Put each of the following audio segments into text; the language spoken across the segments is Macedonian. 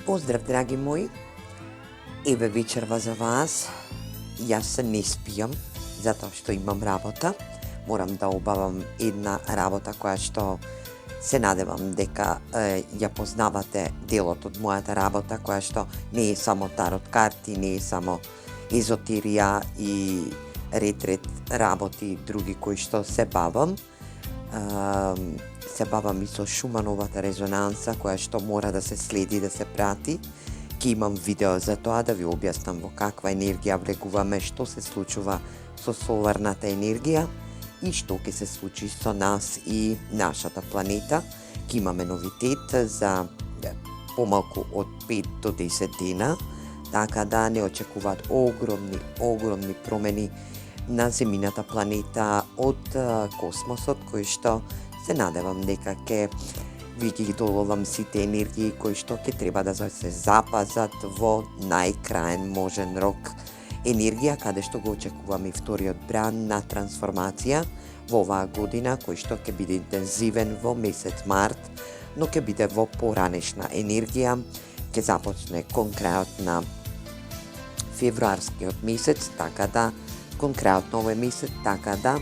Поздрав, драги мои! Еве вечерва за вас. Јас се не спијам, затоа што имам работа. Морам да обавам една работа која што се надевам дека ја познавате делот од мојата работа, која што не е само тарот карти, не е само езотерија и ред работи други кои што се бавам. Се бавам и со Шумановата резонанса, која што мора да се следи, да се прати. Ке имам видео за тоа да ви објаснам во каква енергија влегуваме, што се случува со соларната енергија и што ќе се случи со нас и нашата планета. Ке имаме новитет за помалку од 5 до 10 дена, така да не очекуваат огромни промени на земјината планета од космосот, кои што се надевам дека ќе ви ги доловам сите енергии кои што ќе треба да се запазат во најкраен можен рок. Енергија каде што го очекуваме и вториот бран на трансформација во оваа година, кој што ќе биде интензивен во месец март, но ќе биде во поранешна енергија, ќе започне кон крајот на февруарскиот месец, така да кон крајот на овој месец, така да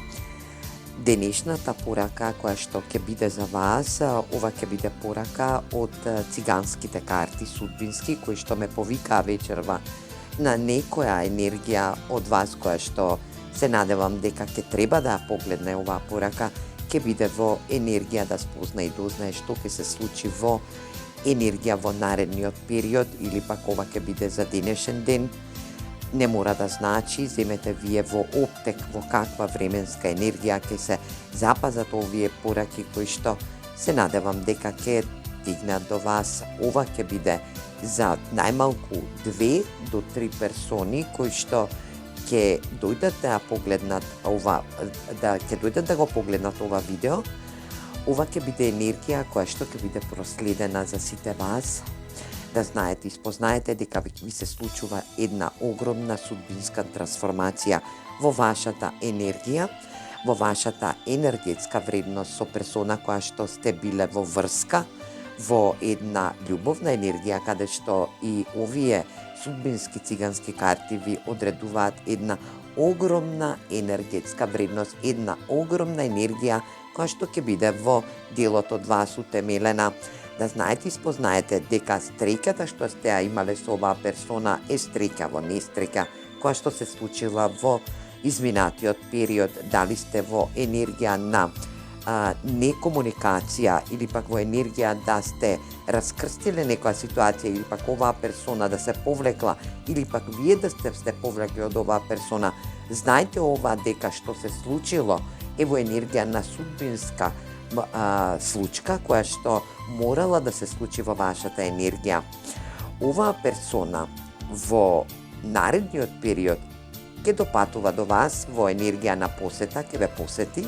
денешната порака која што ќе биде за вас, ова ќе биде порака од циганските карти судбински, кои што ме повикаа вечерва на некоја енергија од вас која што се надевам дека ќе треба да ја погледне оваа порака, ќе биде во енергија да спозна и дознае што ќе се случи во енергија во наредниот период, или пак ова ќе биде за денешен ден. Не мора да значи, земете вие во оптек во каква временска енергија ќе се запазат овие пораки кои што се надевам дека ќе стигнат до вас. Ова ќе биде за најмалку 2 до 3 персони кои што ќе дојдат да погледнат ќе дојдат да го погледнат ова видео. Ова ќе биде енергија која што ќе биде проследена за сите вас. Да знаете и спознаете дека ви се случува една огромна судбинска трансформација во вашата енергија, во вашата енергетска вредност со персона која што сте биле во врска, во една љубовна енергија, каде што и овие судбински цигански карти ви одредуваат една огромна енергетска вредност, една огромна енергија која што ќе биде во делот од вас утемелена. Да знаете и спознаете дека среќата што сте ја имале со оваа персона е среќа во несреќа, која што се случила во изминатиот период, дали сте во енергија на некомуникација или пак во енергија да сте раскрстиле некоја ситуација, или пак оваа персона да се повлекла, или пак вие да сте повлекли од оваа персона. Знаете ова дека што се случило е во енергија на судбинска случка која што морала да се случи во вашата енергија. Оваа персона во наредниот период ќе допатува до вас во енергија на посета, ќе ве посети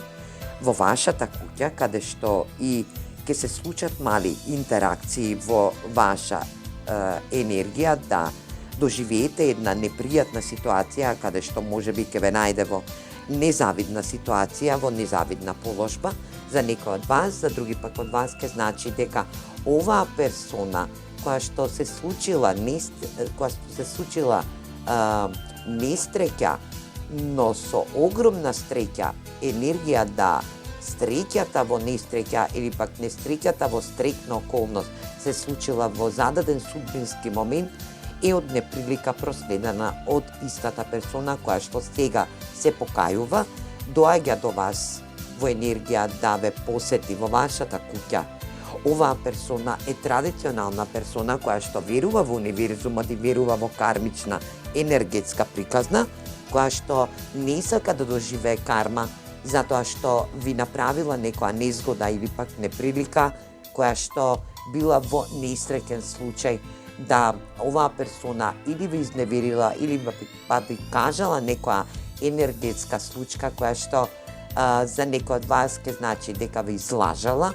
во вашата куќа, каде што и ќе се случат мали интеракции во ваша енергија, да доживеете една непријатна ситуација, каде што можеби ќе ве најде во незавидна ситуација, во незавидна положба. За некој од вас, за други пак од вас ќе значи дека оваа персона која што се случила несреќа, но со огромна среќа, енергија да среќата во несреќа или пак несреќата во стрекна околност се случила во зададен судбински момент, е од неприлика проследена од истата персона која што сега се покајува, доаѓа до вас во енергија да ве посети во вашата куќа. Оваа персона е традиционална персона која што верува во универзумот и верува во кармична енергетска приказна, која што не сака да доживее карма, затоа што ви направила некоја незгода или пак неприлика, која што била во несреќен случај, да оваа персона или ви изневерила, или би кажала некоја енергетска случка која што за некој од вас ќе значи дека ви излажала.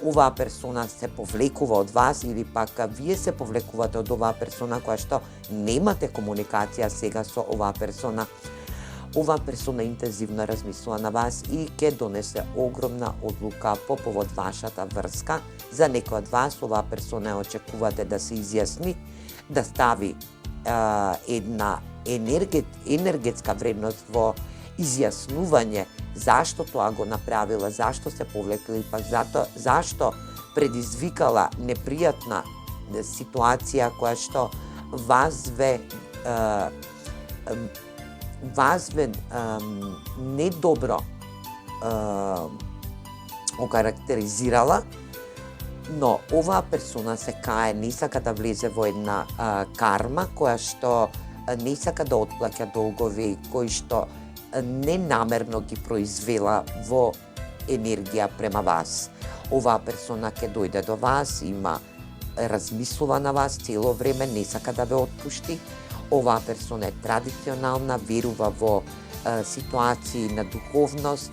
Оваа персона се повлекува од вас, или пак вие се повлекувате од оваа персона која што немате комуникација сега со оваа персона. Оваа персона интензивно размислува на вас и ќе донесе огромна одлука по повод вашата врска. За некој од вас оваа персона очекувате да се изјасни, да стави една енергетска вредност во изјаснување зашто тоа го направила, зашто се повлекла и пак зашто предизвикала непријатна ситуација која што вас недобро окарактеризирала, но оваа персона се кае, не сака да влезе во една карма која што не сака да отплаќа долгови кои што ненамерно ги произвела во енергија према вас. Оваа персона ќе дојде до вас, размислува на вас цело време, не сака да ве отпушти. Оваа персона е традиционална, верува во ситуации на духовност,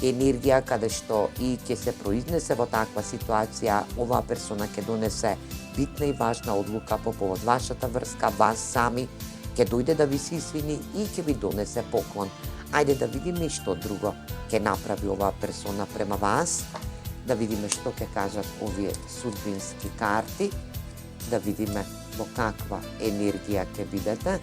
енергија каде што и ќе се произнесе во таква ситуација. Оваа персона ќе донесе битна и важна одлука по повод вашата врска, вас сами, ќе дојде да ви се извини и ќе ви донесе поклон. Ајде да видиме што друго ќе направи оваа персона према вас, да видиме што ќе кажат овие судбински карти, да видиме во каква енергија ќе бидете.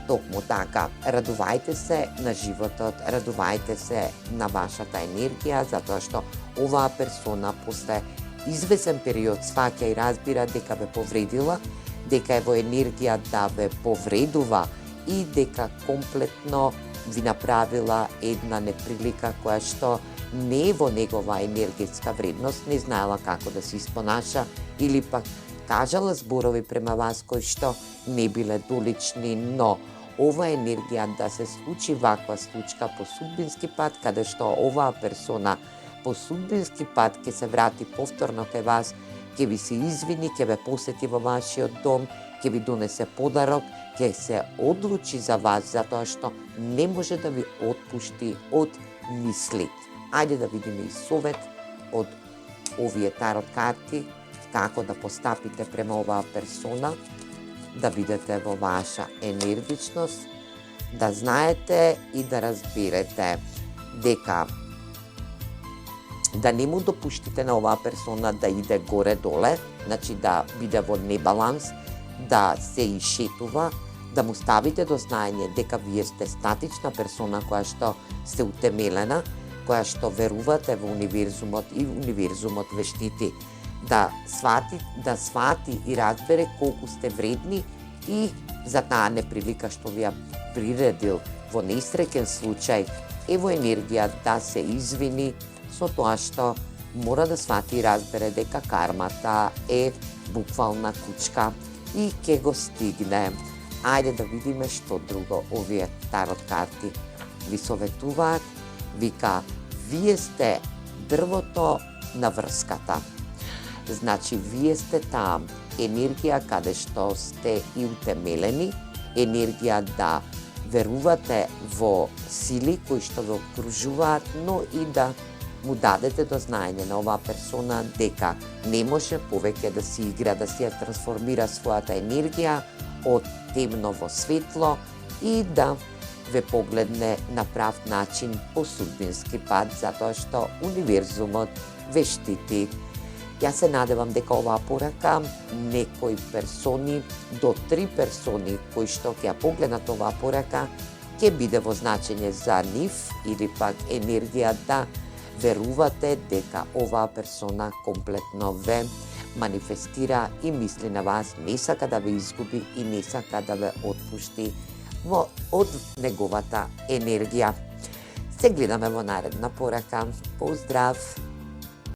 Токму така, радувајте се на животот, радувајте се на вашата енергија, затоа што оваа персона после извесен период сваќа и разбира дека ве повредила, дека е во енергија да ве повредува и дека комплетно ви направила една неприлика која што не е во негова енергетска вредност, не знаела како да се испонаша или пак кажала зборови према вас кои што не биле долични, но ова енергија да се случи ваква случка по судбински пат, каде што оваа персона по судбински пат ќе се врати повторно кај вас, ќе ви се извини, ќе ве посети во вашиот дом, ќе ви донесе подарок, ќе се одлучи за вас, затоа што не може да ви отпушти од мисли. Ајде да видиме и совет од овие тарот карти, како да постапите према оваа персона, да бидете во ваша енергичност, да знаете и да разберете дека да не му допуштите на оваа персона да иде горе-доле, значи да биде во небаланс, да се ишетува, да му ставите до знаење дека вие сте статична персона која што сте утемелена, која што верувате во универзумот и универзумот ве штити, да свати и разбере колку сте вредни и за таа неприлика што ви ја приредил во несреќен случај е во енергија да се извини со тоа што мора да свати и разбере дека кармата е буквална кучка и ќе го стигне. Ајде да видиме што друго овие тарот карти ви советуваат. Вика, вие сте дрвото на врската. Значи, вие сте таа енергија каде што сте и утемелени, енергија да верувате во сили кои што ве окружуваат, но и да му дадете до знаење на оваа персона дека не може повеќе да си игра, да си ја трансформира својата енергија од темно во светло и да ве погледне на прав начин по судбински пат, затоа што универзумот ве штити. Јас се надевам дека оваа порака некои персони, до 3 персони кои што ќе ја погледнат оваа порака, ќе биде во значење за нив или пак енергија да верувате дека оваа персона комплетно ве манифестира и мисли на вас, не сака да ве изгуби и не сака да ве отпушти од неговата енергија. Се гледаме во наредна порака. Поздрав!